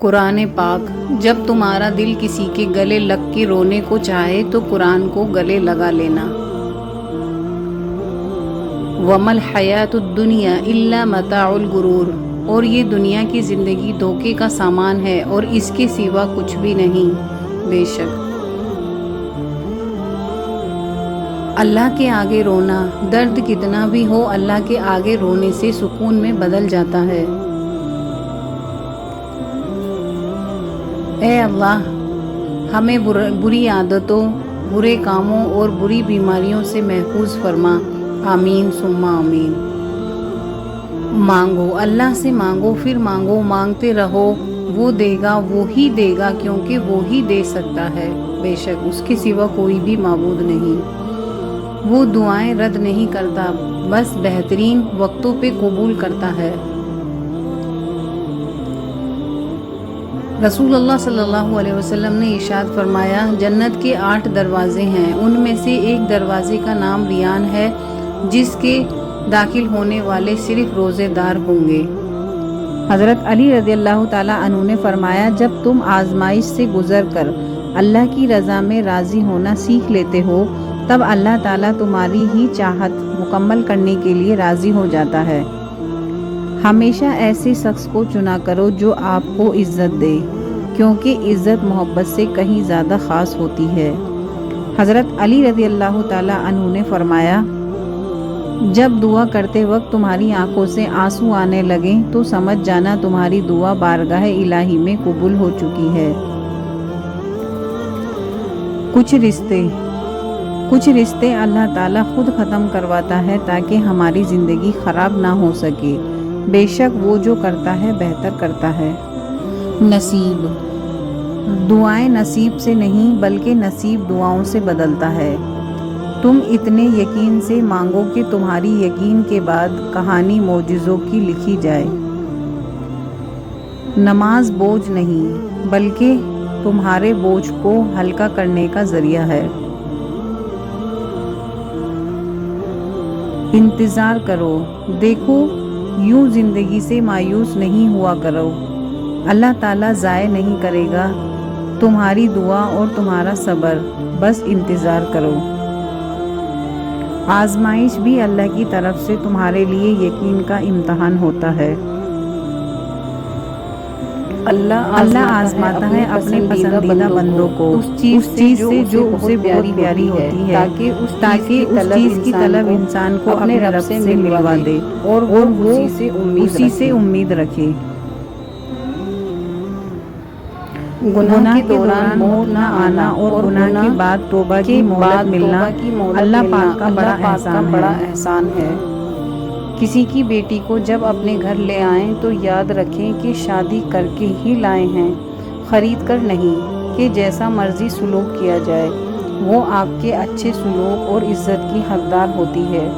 قرآن پاک۔ جب تمہارا دل کسی کے گلے لگ کے رونے کو چاہے تو قرآن کو گلے لگا لینا۔ وَمَا الْحَيَاةُ الدُّنْيَا إِلَّا مَتَاعُ الْغُرُورِ، اور یہ دنیا کی زندگی دھوکے کا سامان ہے اور اس کے سوا کچھ بھی نہیں۔ بے شک اللہ کے آگے رونا، درد کتنا بھی ہو اللہ کے آگے رونے سے سکون میں بدل جاتا ہے۔ اے اللہ، ہمیں بری عادتوں، برے کاموں اور بری بیماریوں سے محفوظ فرما۔ آمین ثم آمین۔ مانگو، اللہ سے مانگو، پھر مانگو، مانگتے رہو، وہ دے گا، وہی دے گا، کیونکہ وہی دے سکتا ہے۔ بے شک اس کے سوا کوئی بھی معبود نہیں۔ وہ دعائیں رد نہیں کرتا، بس بہترین وقتوں پہ قبول کرتا ہے۔ رسول اللہ صلی اللہ علیہ وسلم نے ارشاد فرمایا، جنت کے 8 دروازے ہیں، ان میں سے ایک دروازے کا نام ریان ہے، جس کے داخل ہونے والے صرف روزے دار ہوں گے۔ حضرت علی رضی اللہ تعالیٰ عنہ نے فرمایا، جب تم آزمائش سے گزر کر اللہ کی رضا میں راضی ہونا سیکھ لیتے ہو، تب اللہ تعالیٰ تمہاری ہی چاہت مکمل کرنے کے لیے راضی ہو جاتا ہے۔ ہمیشہ ایسے شخص کو چنا کرو جو آپ کو عزت دے، کیونکہ عزت محبت سے کہیں زیادہ خاص ہوتی ہے۔ حضرت علی رضی اللہ تعالیٰ عنہ نے فرمایا، جب دعا کرتے وقت تمہاری آنکھوں سے آنسو آنے لگیں تو سمجھ جانا تمہاری دعا بارگاہ الہی میں قبول ہو چکی ہے۔ کچھ رشتے اللہ تعالیٰ خود ختم کرواتا ہے تاکہ ہماری زندگی خراب نہ ہو سکے۔ بے شک وہ جو کرتا ہے بہتر کرتا ہے۔ نصیب، دعائیں نصیب سے نہیں بلکہ نصیب دعاؤں سے بدلتا ہے۔ تم اتنے یقین سے مانگو کہ تمہاری یقین کے بعد کہانی معجزوں کی لکھی جائے۔ نماز بوجھ نہیں بلکہ تمہارے بوجھ کو ہلکا کرنے کا ذریعہ ہے۔ انتظار کرو، دیکھو، یوں زندگی سے مایوس نہیں ہوا کرو، اللہ تعالیٰ ضائع نہیں کرے گا تمہاری دعا اور تمہارا صبر، بس انتظار کرو۔ آزمائش بھی اللہ کی طرف سے تمہارے لیے یقین کا امتحان ہوتا ہے۔ اللہ آزماتا ہے اپنے پسندیدہ بندوں کو اس چیز سے جو اسے بہت پیاری ہوتی ہے، تاکہ اس چیز کی طلب انسان کو اپنے رب سے ملوا دے اور وہ اسی سے امید رکھے۔ گناہ کے دوران موت نہ آنا اور گناہ کے بعد توبہ کی مہلت ملنا اللہ پاک کا بڑا احسان ہے۔ کسی کی بیٹی کو جب اپنے گھر لے آئیں تو یاد رکھیں کہ شادی کر کے ہی لائے ہیں، خرید کر نہیں کہ جیسا مرضی سلوک کیا جائے، وہ آپ کے اچھے سلوک اور عزت کی حقدار ہوتی ہے۔